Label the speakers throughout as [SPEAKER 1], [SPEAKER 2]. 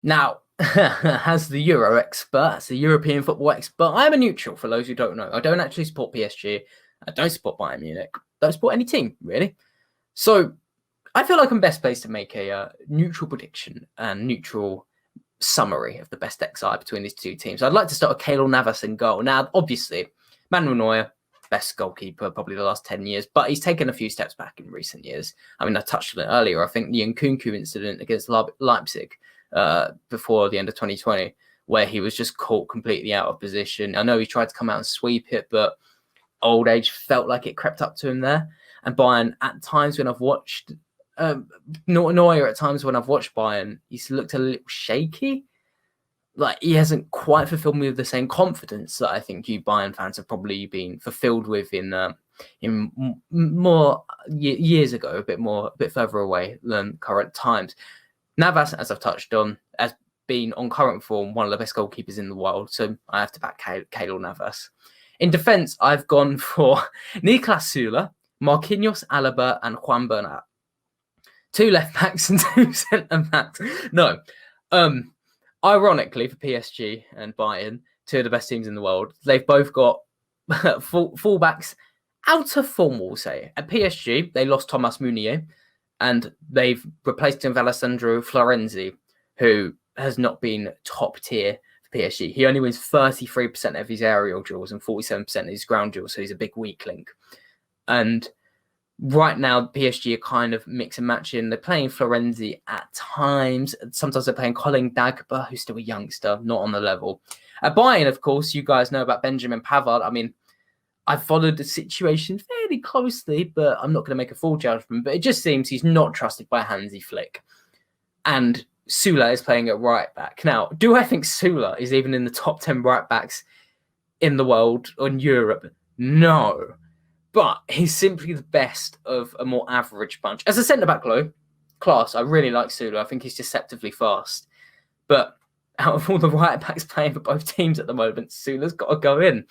[SPEAKER 1] Now, as the Euro expert, as the European football expert, I'm a neutral for those who don't know. I don't actually support PSG. I don't support Bayern Munich. Don't support any team, really. So I feel like I'm best placed to make a neutral prediction and neutral summary of the best XI between these two teams. I'd like to start with Keylor Navas in goal. Now, obviously, Manuel Neuer, best goalkeeper probably the last 10 years, but he's taken a few steps back in recent years. I mean, I touched on it earlier. I think the Nkunku incident against Leipzig before the end of 2020, where he was just caught completely out of position. I know he tried to come out and sweep it, but old age felt like it crept up to him there. And Bayern, at times when I've watched Neuer, at times when I've watched Bayern, he's looked a little shaky. Like, he hasn't quite fulfilled me with the same confidence that I think you Bayern fans have probably been fulfilled with in more years ago, a bit further away than current times. Navas, as I've touched on, has been on current form one of the best goalkeepers in the world, so I have to back Keylor Navas. In defence, I've gone for Niklas Schurrle, Marquinhos, Alaba, and Juan Bernat. 2 left backs and 2 centre backs. No. Ironically, for PSG and Bayern, 2 of the best teams in the world, they've both got full backs out of form, we'll say. At PSG, they lost Thomas Meunier, and they've replaced him with Alessandro Florenzi, who has not been top tier for PSG. He only wins 33% of his aerial duels and 47% of his ground duels, so he's a big weak link. And right now, PSG are kind of mix and matching. They're playing Florenzi at times. Sometimes they're playing Colin Dagba, who's still a youngster, not on the level. At Bayern, of course, you guys know about Benjamin Pavard. I mean, I've followed the situation fairly closely, but I'm not going to make a full judgment. But it just seems he's not trusted by Hansi Flick. And Schurrle is playing at right back. Now, do I think Schurrle is even in the top 10 right backs in the world or in Europe? No. But he's simply the best of a more average bunch. As a centre-back class, I really like Schurrle. I think he's deceptively fast. But out of all the right-backs playing for both teams at the moment, Schurrle's got to go in.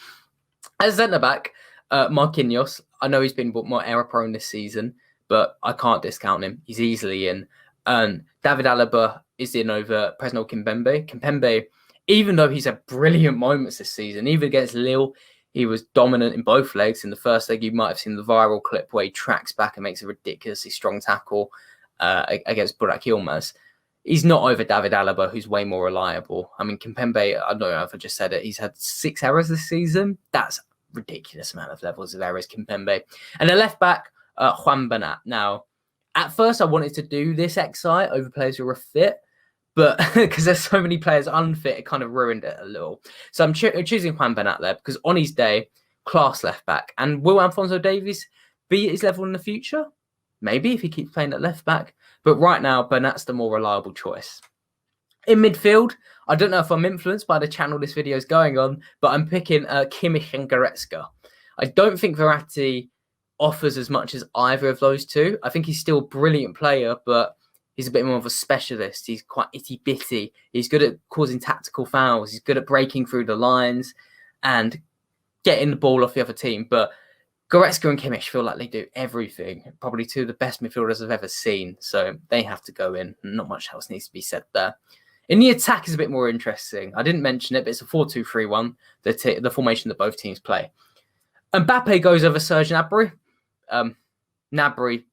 [SPEAKER 1] As centre-back, Marquinhos, I know he's been more error-prone this season, but I can't discount him. He's easily in. David Alaba is in over Presnel Kimpembe. Kimpembe, even though he's had brilliant moments this season, even against Lille, he was dominant in both legs. In the first leg, you might have seen the viral clip where he tracks back and makes a ridiculously strong tackle against Burak Yilmaz. He's not over David Alaba, who's way more reliable. I mean, Kimpembe, I don't know if I just said it, he's had 6 errors this season. That's a ridiculous amount of levels of errors, Kimpembe. And the left back, Juan Bernat. Now, at first, I wanted to do this XI over players who were fit, but because there's so many players unfit, it kind of ruined it a little. So I'm choosing Juan Bernat there because on his day, class left back. And will Alphonso Davies be at his level in the future? Maybe if he keeps playing at left back. But right now, Bernat's the more reliable choice. In midfield, I don't know if I'm influenced by the channel this video is going on, but I'm picking Kimmich and Goretzka. I don't think Verratti offers as much as either of those two. I think he's still a brilliant player, but he's a bit more of a specialist. He's quite itty-bitty. He's good at causing tactical fouls. He's good at breaking through the lines and getting the ball off the other team. But Goretzka and Kimmich feel like they do everything. Probably 2 of the best midfielders I've ever seen. So they have to go in. Not much else needs to be said there. In the attack is a bit more interesting. I didn't mention it, but it's a 4-2-3-1, the formation that both teams play. Mbappe goes over Serge Gnabry. Gnabry,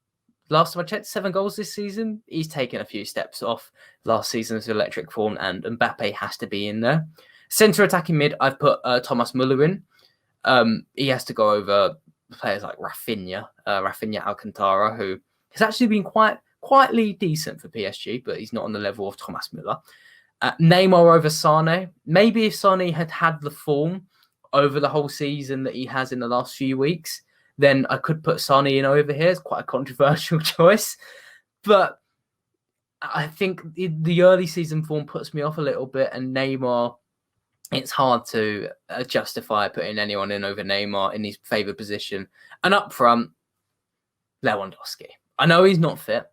[SPEAKER 1] last time I checked, 7 goals this season. He's taken a few steps off last season's electric form, and Mbappe has to be in there. Centre attacking mid, I've put Thomas Müller in. He has to go over players like Rafinha Alcantara, who has actually been quietly decent for PSG, but he's not on the level of Thomas Müller. Neymar over Sane. Maybe if Sane had the form over the whole season that he has in the last few weeks, then I could put Sane in over here. It's quite a controversial choice. But I think the early season form puts me off a little bit, and Neymar, it's hard to justify putting anyone in over Neymar in his favoured position. And up front, Lewandowski. I know he's not fit,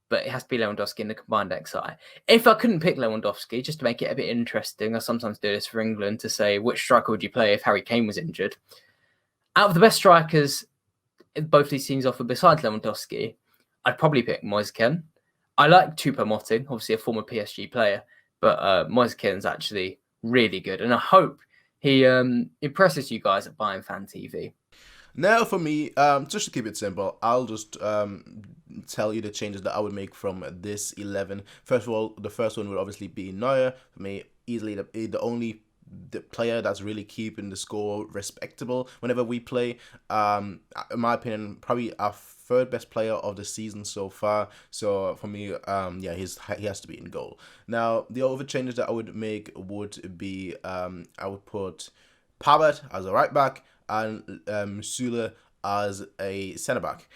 [SPEAKER 1] but it has to be Lewandowski in the combined XI. If I couldn't pick Lewandowski, just to make it a bit interesting, I sometimes do this for England to say, which striker would you play if Harry Kane was injured? Out of the best strikers both these teams offer besides Lewandowski, I'd probably pick Moise Kean. I like Choupo-Moting, obviously a former PSG player, But Moise Kean's actually really good, and I hope he impresses you guys at Bayernfantv.
[SPEAKER 2] Now, for me, just to keep it simple, I'll just tell you the changes that I would make from this 11. First of all, the first one would obviously be Neuer. For me, easily the only player that's really keeping the score respectable whenever we play. In my opinion, probably our third best player of the season so far. So for me, yeah, he has to be in goal. Now, the other changes that I would make would be I would put Pavard as a right back and Schurrle as a centre back,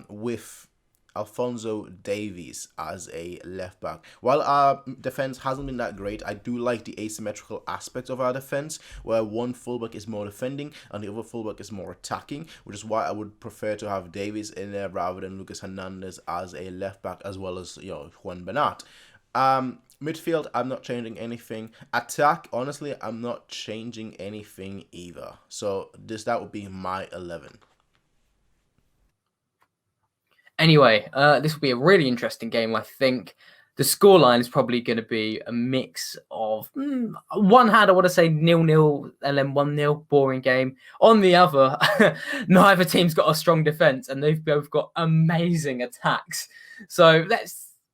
[SPEAKER 2] with Alphonso Davies as a left back. While our defense hasn't been that great, I do like the asymmetrical aspect of our defense, where one fullback is more defending and the other fullback is more attacking, which is why I would prefer to have Davies in there rather than Lucas Hernandez as a left back, as well as Juan Bernat. Midfield, I'm not changing anything. Attack, honestly, I'm not changing anything either. So that would be my 11.
[SPEAKER 1] Anyway, this will be a really interesting game, I think. The scoreline is probably going to be a mix of one hand, I want to say 0-0 and then 1-0, boring game. On the other, neither team's got a strong defense and they've both got amazing attacks. So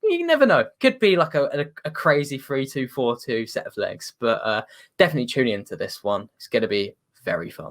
[SPEAKER 1] you never know. Could be like a crazy 3-2-4-2 set of legs, but definitely tune into this one. It's going to be very fun.